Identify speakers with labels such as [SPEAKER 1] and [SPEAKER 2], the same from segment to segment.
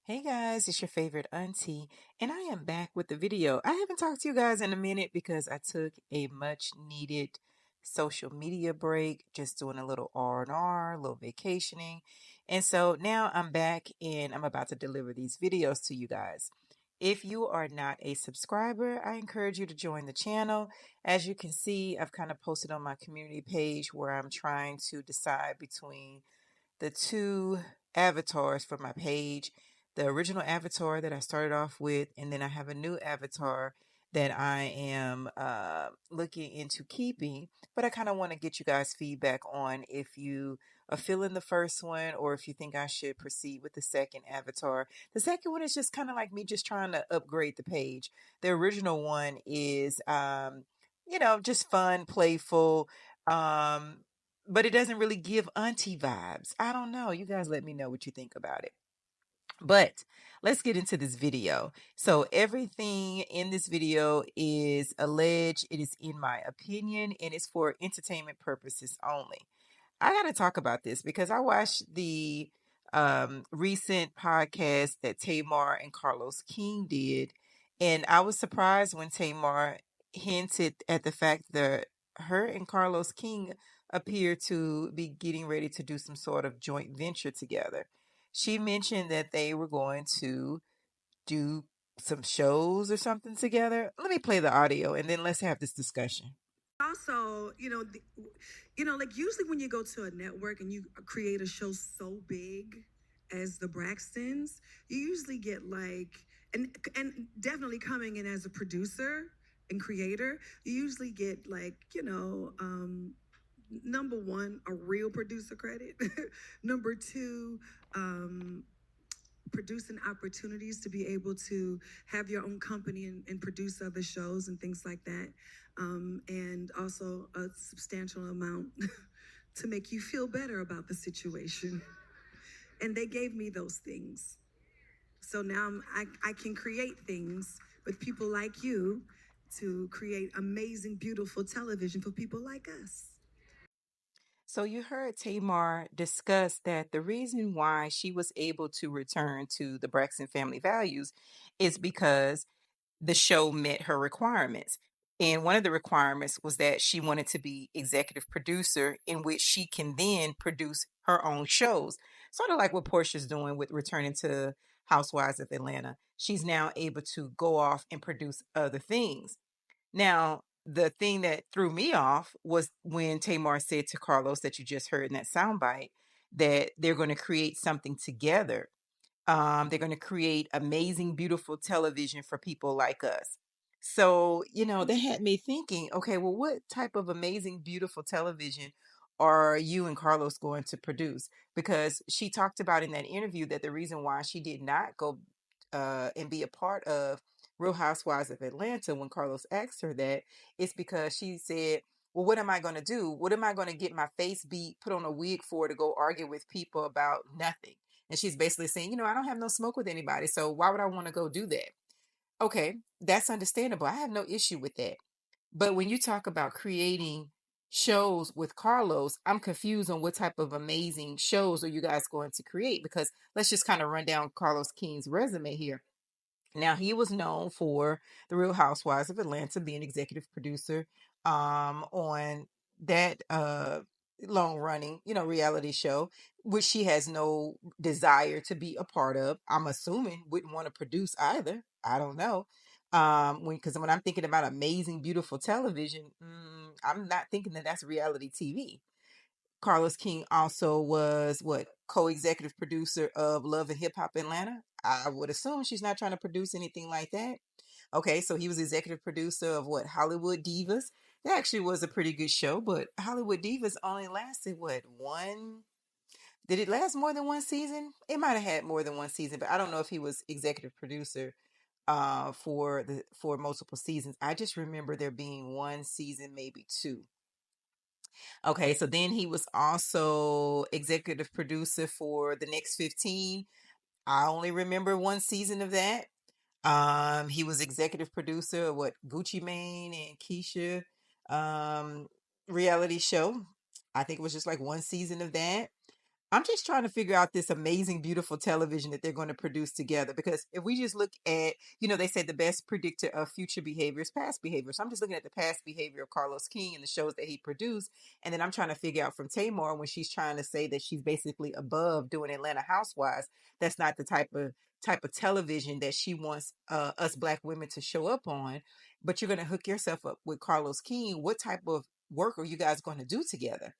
[SPEAKER 1] Hey guys, it's your favorite auntie, and I am back with the video. I haven't talked to you guys in a minute because I took a much needed social media break, just doing a little R&R, a little vacationing. And so now I'm back and I'm about to deliver these videos to you guys. If you are not a subscriber, I encourage you to join the channel. As you can see, I've kind of posted on my community page where I'm trying to decide between the two avatars for my page, the original avatar that I started off with, and then I have a new avatar that I am looking into keeping. But I kind of want to get you guys feedback on if you are feeling the first one or if you think I should proceed with the second avatar. The second one is just kind of like me just trying to upgrade the page. The original one is, just fun, playful. Um, but it doesn't really give auntie vibes. I don't know. You guys let me know what you think about it. But let's get into this video. So everything in this video is alleged. It is in my opinion and it's for entertainment purposes only. I got to talk about this because I watched the recent podcast that Tamar and Carlos King did, and I was surprised when Tamar hinted at the fact that her and Carlos King appear to be getting ready to do some sort of joint venture together. She mentioned that they were going to do some shows or something together. Let me play the audio and then let's have this discussion.
[SPEAKER 2] Also, like usually when you go to a network and you create a show so big as the Braxtons, you usually get and definitely coming in as a producer and creator, you usually get number one, a real producer credit. Number two, producing opportunities to be able to have your own company and produce other shows and things like that. And also a substantial amount to make you feel better about the situation. And they gave me those things. So now I can create things with people like you to create amazing, beautiful television for people like us.
[SPEAKER 1] So you heard Tamar discuss that the reason why she was able to return to the Braxton family values is because the show met her requirements. And one of the requirements was that she wanted to be executive producer, in which she can then produce her own shows. Sort of like what Portia's doing with returning to Housewives of Atlanta. She's now able to go off and produce other things. Now, the thing that threw me off was when Tamar said to Carlos that you just heard in that soundbite that they're going to create something together. They're going to create amazing, beautiful television for people like us. So, that had me thinking, okay, well, what type of amazing, beautiful television are you and Carlos going to produce? Because she talked about in that interview that the reason why she did not go and be a part of Real Housewives of Atlanta when Carlos asked her that is because she said, well, what am I going to do? What am I going to get my face beat, put on a wig for to go argue with people about nothing? And she's basically saying, I don't have no smoke with anybody. So why would I want to go do that? Okay, that's understandable. I have no issue with that. But when you talk about creating shows with Carlos, I'm confused on what type of amazing shows are you guys going to create? Because let's just kind of run down Carlos King's resume here. Now, he was known for The Real Housewives of Atlanta, being executive producer on that long running, reality show, which she has no desire to be a part of. I'm assuming wouldn't want to produce either. I don't know. When I'm thinking about amazing, beautiful television, I'm not thinking that that's reality TV. Carlos King also was what co-executive producer of Love and Hip Hop Atlanta. I would assume she's not trying to produce anything like that. Okay, so he was executive producer of what Hollywood Divas. That actually was a pretty good show, but Hollywood Divas only lasted what one? Did it last more than one season? It might have had more than one season, but I don't know if he was executive producer for multiple seasons. I just remember there being one season, maybe two. Okay, so then he was also executive producer for the next 15. I only remember one season of that. He was executive producer of what Gucci Mane and Keisha um reality show. I think it was just like one season of that. I'm just trying to figure out this amazing, beautiful television that they're going to produce together. Because if we just look at, they say the best predictor of future behavior is past behavior. So I'm just looking at the past behavior of Carlos King and the shows that he produced. And then I'm trying to figure out from Tamar when she's trying to say that she's basically above doing Atlanta Housewives. That's not the type of television that she wants us Black women to show up on. But you're going to hook yourself up with Carlos King. What type of work are you guys going to do together?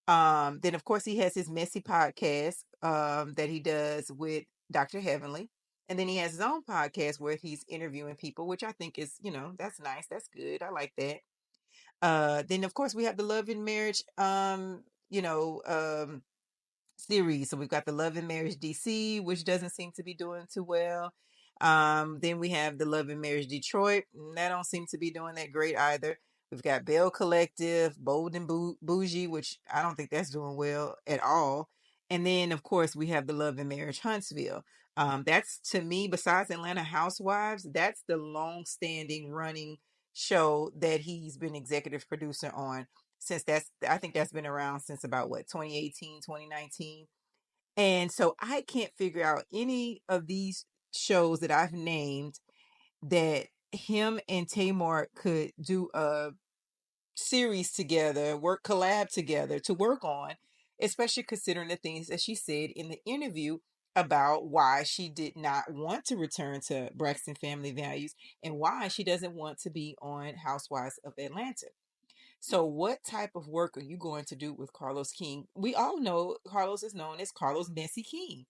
[SPEAKER 1] Then of course he has his messy podcast that he does with Dr. Heavenly. And then he has his own podcast where he's interviewing people, which I think is, that's nice. That's good. I like that. Then of course we have the Love and Marriage you know, series. So we've got the Love and Marriage DC, which doesn't seem to be doing too well. Then we have the Love and Marriage Detroit. That don't seem to be doing that great either. We've got Bell Collective, Bold and Bougie, which I don't think that's doing well at all. And then, of course, we have the Love and Marriage Huntsville. That's to me, besides Atlanta Housewives, that's the long-standing running show that he's been executive producer on since I think that's been around since about what 2018, 2019. And so I can't figure out any of these shows that I've named that him and Tamar could do a series together, collab together to work on, especially considering the things that she said in the interview about why she did not want to return to Braxton Family Values and why she doesn't want to be on Housewives of Atlanta. So, what type of work are you going to do with Carlos King? We all know Carlos is known as Carlos Messy King.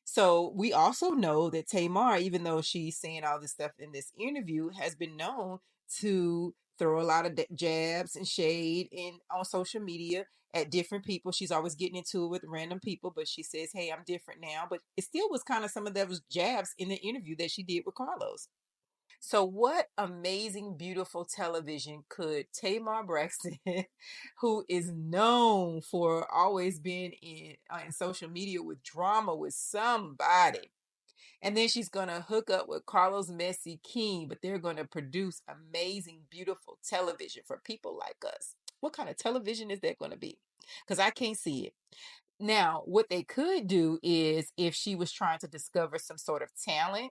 [SPEAKER 1] So, we also know that Tamar, even though she's saying all this stuff in this interview, has been known to throw a lot of jabs and shade on social media at different people. She's always getting into it with random people, but she says, "Hey, I'm different now." But it still was kind of some of those jabs in the interview that she did with Carlos. So, what amazing, beautiful television could Tamar Braxton, who is known for always being in social media with drama with somebody, and then she's gonna hook up with Carlos Messi King, but they're gonna produce amazing, beautiful television for people like us. What kind of television is that gonna be? Because I can't see it. Now, what they could do is if she was trying to discover some sort of talent,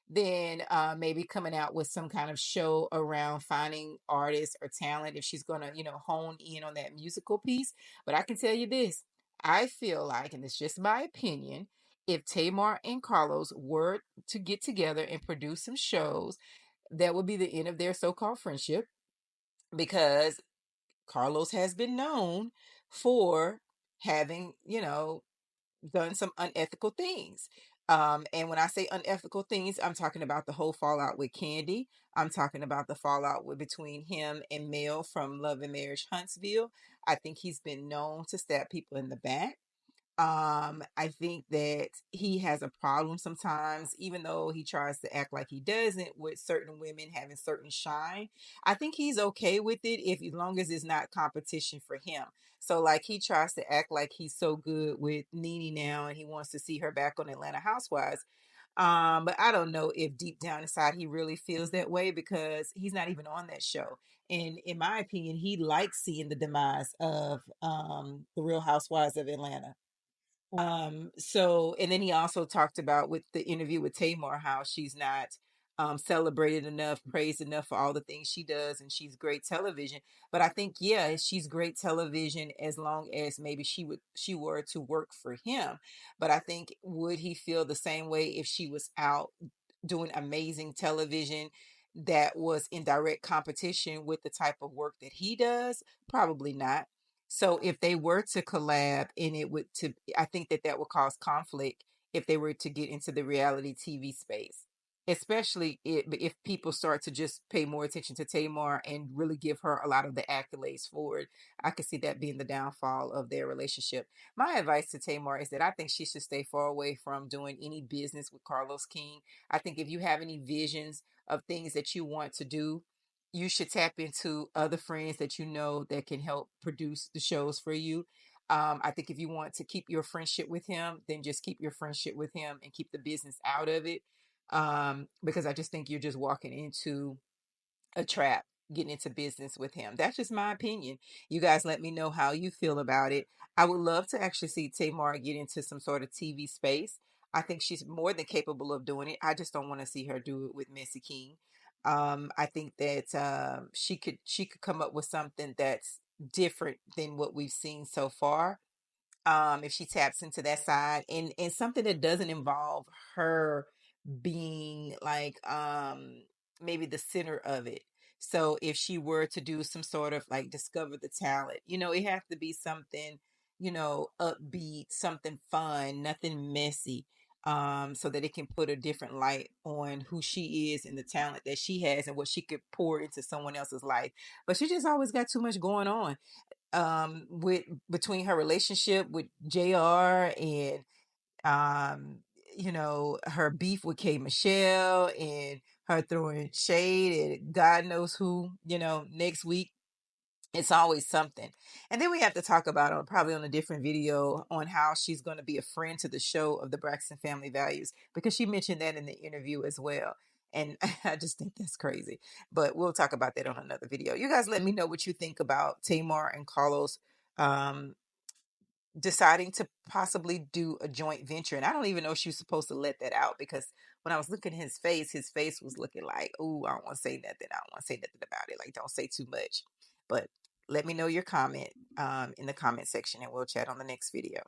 [SPEAKER 1] then maybe coming out with some kind of show around finding artists or talent if she's going to, hone in on that musical piece. But I can tell you this, I feel like, and it's just my opinion, if Tamar and Carlos were to get together and produce some shows, that would be the end of their so called friendship because Carlos has been known for having, done some unethical things. And when I say unethical things, I'm talking about the whole fallout with Candy. I'm talking about the fallout between him and Mel from Love and Marriage Huntsville. I think he's been known to stab people in the back. I think that he has a problem sometimes, even though he tries to act like he doesn't, with certain women having certain shine. I think he's okay with it if as long as it's not competition for him. So like he tries to act like he's so good with Nene now and he wants to see her back on Atlanta Housewives. But I don't know if deep down inside he really feels that way because he's not even on that show. And in my opinion, he likes seeing the demise of the Real Housewives of Atlanta. So, and then he also talked about with the interview with Tamar how she's not celebrated enough, praised enough for all the things she does, and she's great television. But I think, yeah, she's great television as long as maybe she were to work for him. But I think would he feel the same way if she was out doing amazing television that was in direct competition with the type of work that he does? Probably not. So if they were to collab and I think that that would cause conflict if they were to get into the reality TV space, especially if people start to just pay more attention to Tamar and really give her a lot of the accolades for it. I could see that being the downfall of their relationship. My advice to Tamar is that I think she should stay far away from doing any business with Carlos King. I think if you have any visions of things that you want to do, you should tap into other friends that you know that can help produce the shows for you. I think if you want to keep your friendship with him, then just keep your friendship with him and keep the business out of it. Because I just think you're just walking into a trap. getting into business with him. That's just my opinion. You guys let me know how you feel about it. I would love to actually see Tamar get into some sort of TV space. I think she's more than capable of doing it. I just don't want to see her do it with Missy King. I think that she could come up with something that's different than what we've seen so far, if she taps into that side, and something that doesn't involve her being like maybe the center of it. So if she were to do some sort of like discover the talent, it has to be something, upbeat, something fun, nothing messy, so that it can put a different light on who she is and the talent that she has and what she could pour into someone else's life. But she just always got too much going on, with between her relationship with JR, and um her beef with K Michelle, and her throwing shade at God knows who, next week. It's always something. And then we have to talk about, probably on a different video, on how she's going to be a friend to the show of the Braxton family values, because she mentioned that in the interview as well. And I just think that's crazy. But we'll talk about that on another video. You guys let me know what you think about Tamar and Carlos um, deciding to possibly do a joint venture. And I don't even know if she was supposed to let that out, because when I was looking at his face was looking like, oh, I don't want to say nothing. I don't want to say nothing about it. Like, don't say too much. But let me know your comment in the comment section, and we'll chat on the next video.